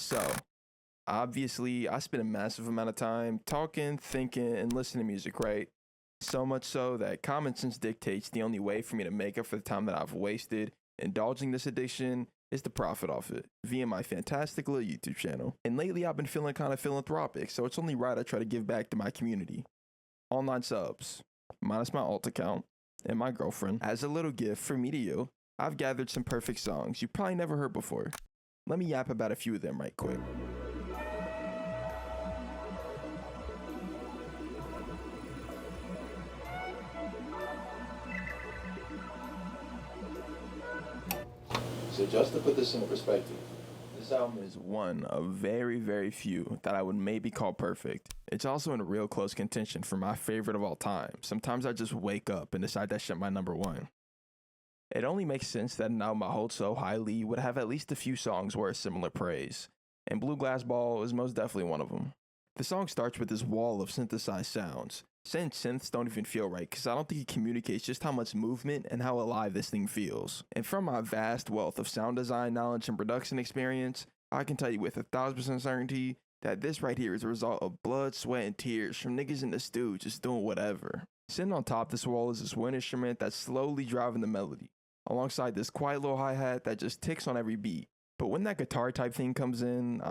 So, obviously, I spend a massive amount of time talking, thinking, and listening to music, right? So much so that common sense dictates the only way for me to make up for the time that I've wasted indulging this addiction is to profit off it via my fantastic little YouTube channel. And lately, I've been feeling kind of philanthropic, so it's only right I try to give back to my community. Online subs, minus my alt account, and my girlfriend. As a little gift from me to you, I've gathered some perfect songs you probably never heard before. Let me yap about a few of them right quick. So just to put this into perspective, this album is one of very, very few that I would maybe call perfect. It's also in a real close contention for my favorite of all time. Sometimes I just wake up and decide that shit my number one. It only makes sense that an album I hold so highly would have at least a few songs worth similar praise, and Blue Glass Ball is most definitely one of them. The song starts with this wall of synthesized sounds. Saying synths don't even feel right because I don't think it communicates just how much movement and how alive this thing feels. And from my vast wealth of sound design knowledge and production experience, I can tell you with 1,000% certainty that this right here is a result of blood, sweat, and tears from niggas in the stew just doing whatever. Sitting on top of this wall is this wind instrument that's slowly driving the melody, alongside this quiet little hi-hat that just ticks on every beat. But when that guitar type thing comes in,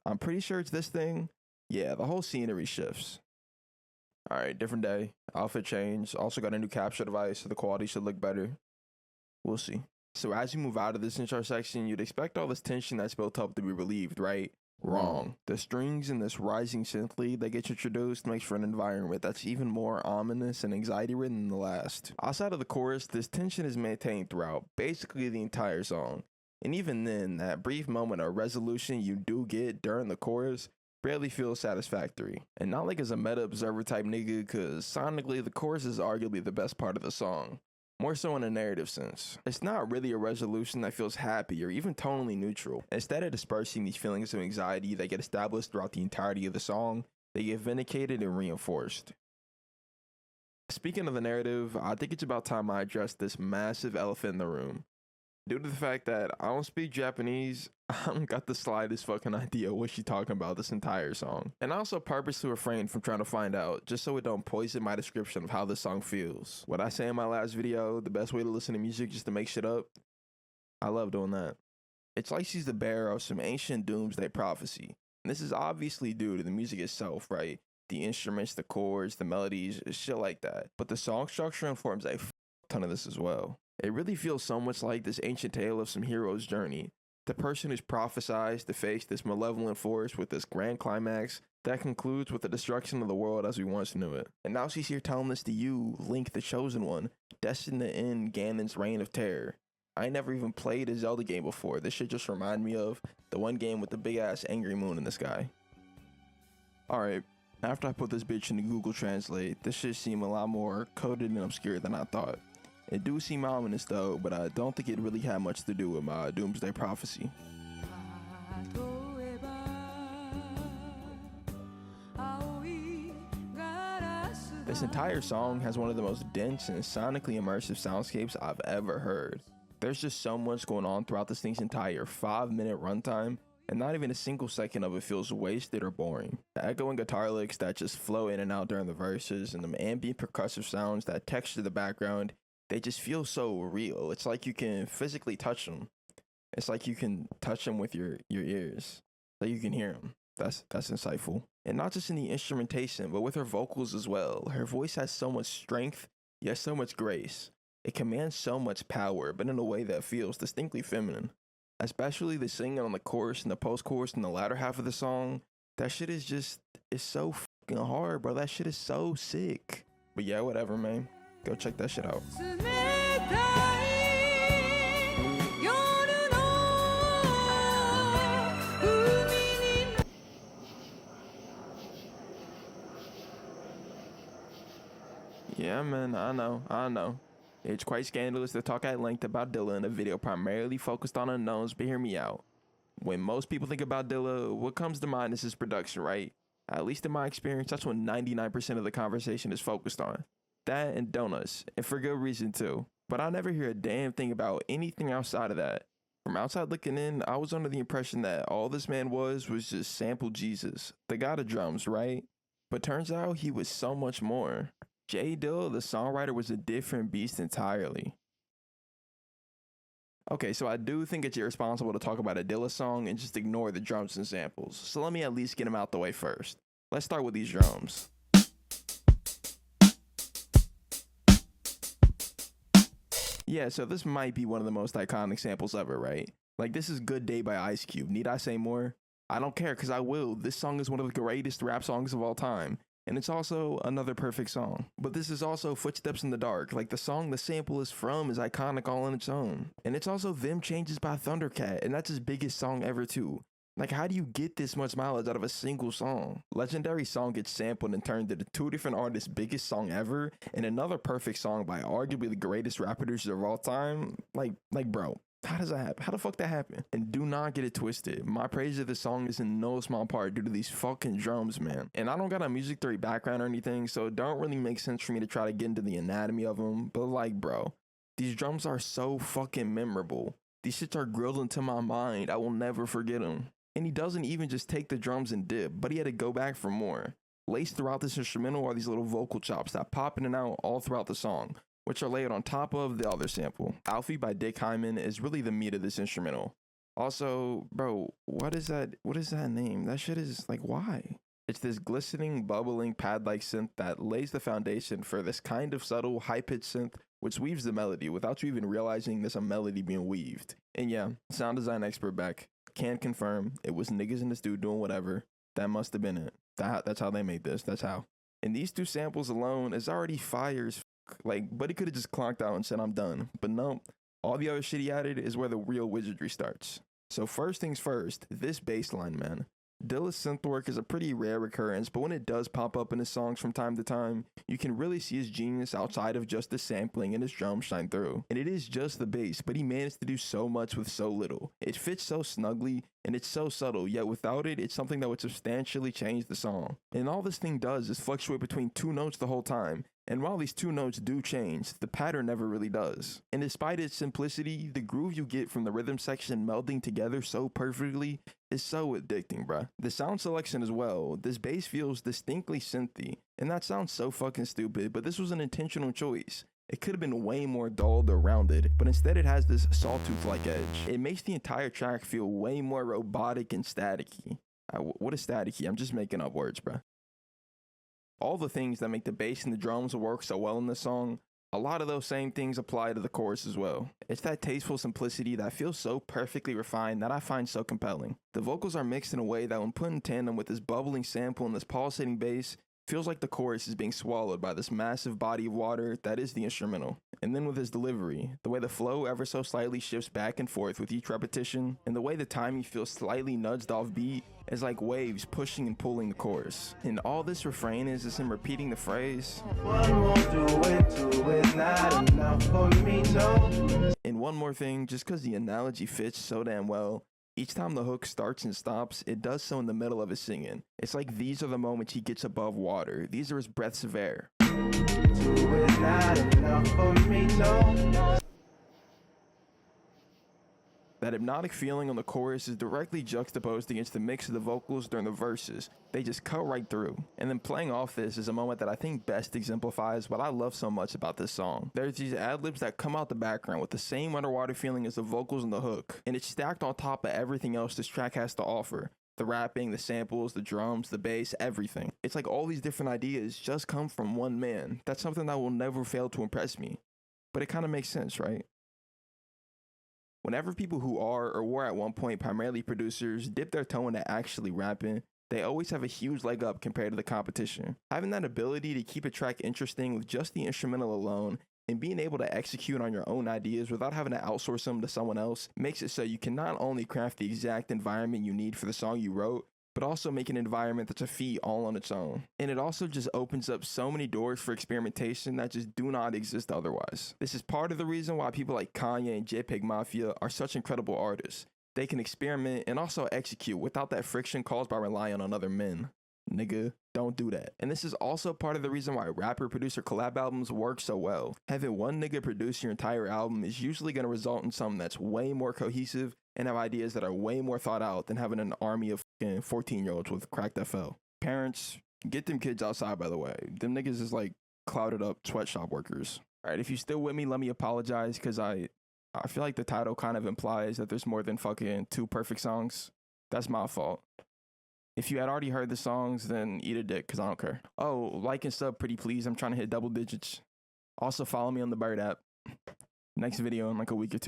I'm pretty sure it's this thing. Yeah, the whole scenery shifts. Alright, different day. Outfit change. Also got a new capture device, so the quality should look better. We'll see. So as you move out of this intro section, you'd expect all this tension that's built up to be relieved, right? Wrong. The strings and this rising synth lead that gets introduced makes for an environment that's even more ominous and anxiety-ridden than the last. Outside of the chorus, this tension is maintained throughout basically the entire song. And even then, that brief moment of resolution you do get during the chorus barely feels satisfactory. And not like as a meta observer type nigga, cause sonically the chorus is arguably the best part of the song. More so in a narrative sense. It's not really a resolution that feels happy or even tonally neutral. Instead of dispersing these feelings of anxiety that get established throughout the entirety of the song, they get vindicated and reinforced. Speaking of the narrative, I think it's about time I address this massive elephant in the room. Due to the fact that I don't speak Japanese, I don't got the slightest fucking idea what she's talking about this entire song. And I also purposely refrain from trying to find out, just so it don't poison my description of how this song feels. What I say in my last video, the best way to listen to music just to make shit up, I love doing that. It's like she's the bearer of some ancient doomsday prophecy. And this is obviously due to the music itself, right? The instruments, the chords, the melodies, shit like that. But the song structure informs a ton of this as well. It really feels so much like this ancient tale of some hero's journey. The person who's prophesized to face this malevolent force with this grand climax that concludes with the destruction of the world as we once knew it. And now she's here telling this to you, Link the Chosen One, destined to end Ganon's reign of terror. I ain't never even played a Zelda game before. This shit just remind me of the one game with the big ass angry moon in the sky. Alright, after I put this bitch into Google Translate, this shit seemed a lot more coded and obscure than I thought. It do seem ominous though, but I don't think it really had much to do with my doomsday prophecy. This entire song has one of the most dense and sonically immersive soundscapes I've ever heard. There's just so much going on throughout this thing's entire 5-minute runtime, and not even a single second of it feels wasted or boring. The echoing guitar licks that just flow in and out during the verses, and the ambient percussive sounds that texture the background, they just feel so real. It's like you can physically touch them. It's like you can touch them with your ears, so you can hear them. That's insightful. And not just in the instrumentation, but with her vocals as well. Her voice has so much strength, yet so much grace. It commands so much power, but in a way that feels distinctly feminine. Especially the singing on the chorus and the post-chorus in the latter half of the song. That shit is just, it's so fucking hard, bro. That shit is so sick. But yeah, whatever, man. Go check that shit out. Yeah, man, I know. It's quite scandalous to talk at length about Dilla in a video primarily focused on unknowns, but hear me out. When most people think about Dilla, what comes to mind is his production, right? At least in my experience, that's what 99% of the conversation is focused on. That and donuts, and for good reason too. But I never hear a damn thing about anything outside of that. From outside looking in, I was under the impression that all this man was just sample Jesus, the god of drums, right? But turns out he was so much more. J Dilla, the songwriter, was a different beast entirely. Okay, so I do think it's irresponsible to talk about a Dilla song and just ignore the drums and samples, so let me at least get them out the way first. Let's start with these drums. Yeah, so this might be one of the most iconic samples ever, right? Like, this is Good Day by Ice Cube. Need I say more? I don't care, because I will. This song is one of the greatest rap songs of all time. And it's also another perfect song. But this is also Footsteps in the Dark. Like, the song the sample is from is iconic all on its own. And it's also Them Changes by Thundercat, and that's his biggest song ever too. Like, how do you get this much mileage out of a single song? Legendary song gets sampled and turned into two different artists' biggest song ever, and another perfect song by arguably the greatest rap producers of all time. Like, bro, how does that happen? How the fuck that happen? And do not get it twisted. My praise of this song is in no small part due to these fucking drums, man. And I don't got a music theory background or anything, so it don't really make sense for me to try to get into the anatomy of them. But like, bro, these drums are so fucking memorable. These shits are grilled into my mind. I will never forget them. And he doesn't even just take the drums and dip, but he had to go back for more. Laced throughout this instrumental are these little vocal chops that pop in and out all throughout the song, which are layered on top of the other sample. Alfie by Dick Hyman is really the meat of this instrumental. Also, bro, what is that name? That shit is like, why? It's this glistening, bubbling, pad-like synth that lays the foundation for this kind of subtle, high-pitched synth which weaves the melody without you even realizing there's a melody being weaved. And yeah, sound design expert back. Can confirm it was niggas in the studio doing whatever. That must have been it. That's how they made this. That's how. And these two samples alone is already fire as fuck. Like, Buddy could have just clonked out and said, I'm done. But no, all the other shit he added is where the real wizardry starts. So first things first, this bass line, man. Dilla's synth work is a pretty rare occurrence, but when it does pop up in his songs from time to time, you can really see his genius outside of just the sampling and his drums shine through. And it is just the bass, but he managed to do so much with so little. It fits so snugly, and it's so subtle, yet without it, it's something that would substantially change the song. And all this thing does is fluctuate between two notes the whole time. And while these two notes do change, the pattern never really does. And despite its simplicity, the groove you get from the rhythm section melding together so perfectly is so addicting, bruh. The sound selection as well, this bass feels distinctly synthy, and that sounds so fucking stupid, but this was an intentional choice. It could have been way more dulled or rounded, but instead it has this sawtooth-like edge. It makes the entire track feel way more robotic and staticky. What is staticky? I'm just making up words, bruh. All the things that make the bass and the drums work so well in this song, a lot of those same things apply to the chorus as well. It's that tasteful simplicity that feels so perfectly refined that I find so compelling. The vocals are mixed in a way that when put in tandem with this bubbling sample and this pulsating bass, feels like the chorus is being swallowed by this massive body of water that is the instrumental. And then with his delivery, the way the flow ever so slightly shifts back and forth with each repetition, and the way the timing feels slightly nudged off beat, is like waves pushing and pulling the chorus. And all this refrain is him repeating the phrase, "One more, do it, not enough for me, no." And one more thing, just cause the analogy fits so damn well, each time the hook starts and stops, it does so in the middle of his singing. It's like these are the moments he gets above water. These are his breaths of air. That hypnotic feeling on the chorus is directly juxtaposed against the mix of the vocals during the verses. They just cut right through. And then playing off this is a moment that I think best exemplifies what I love so much about this song. There's these ad-libs that come out the background with the same underwater feeling as the vocals and the hook, and it's stacked on top of everything else this track has to offer. The rapping, the samples, the drums, the bass, everything. It's like all these different ideas just come from one man. That's something that will never fail to impress me. But it kind of makes sense, right? Whenever people who are or were at one point primarily producers dip their toe into actually rapping, they always have a huge leg up compared to the competition. Having that ability to keep a track interesting with just the instrumental alone and being able to execute on your own ideas without having to outsource them to someone else makes it so you can not only craft the exact environment you need for the song you wrote, but also make an environment that's a feat all on its own. And it also just opens up so many doors for experimentation that just do not exist otherwise. This is part of the reason why people like Kanye and JPEG Mafia are such incredible artists. They can experiment and also execute without that friction caused by relying on other men. Nigga, don't do that. And this is also part of the reason why rapper producer collab albums work so well. Having one nigga produce your entire album is usually going to result in something that's way more cohesive and have ideas that are way more thought out than having an army of 14-year-olds with cracked FL. Parents, get them kids outside, by the way. Them niggas is like clouded up sweatshop workers. All right, if you still with me, let me apologize, because I feel like the title kind of implies that there's more than fucking 2 perfect songs. That's my fault. If you had already heard the songs, then eat a dick, because I don't care. Oh, like and sub pretty please. I'm trying to hit double digits. Also follow me on the Bird app. Next video in like a week or two.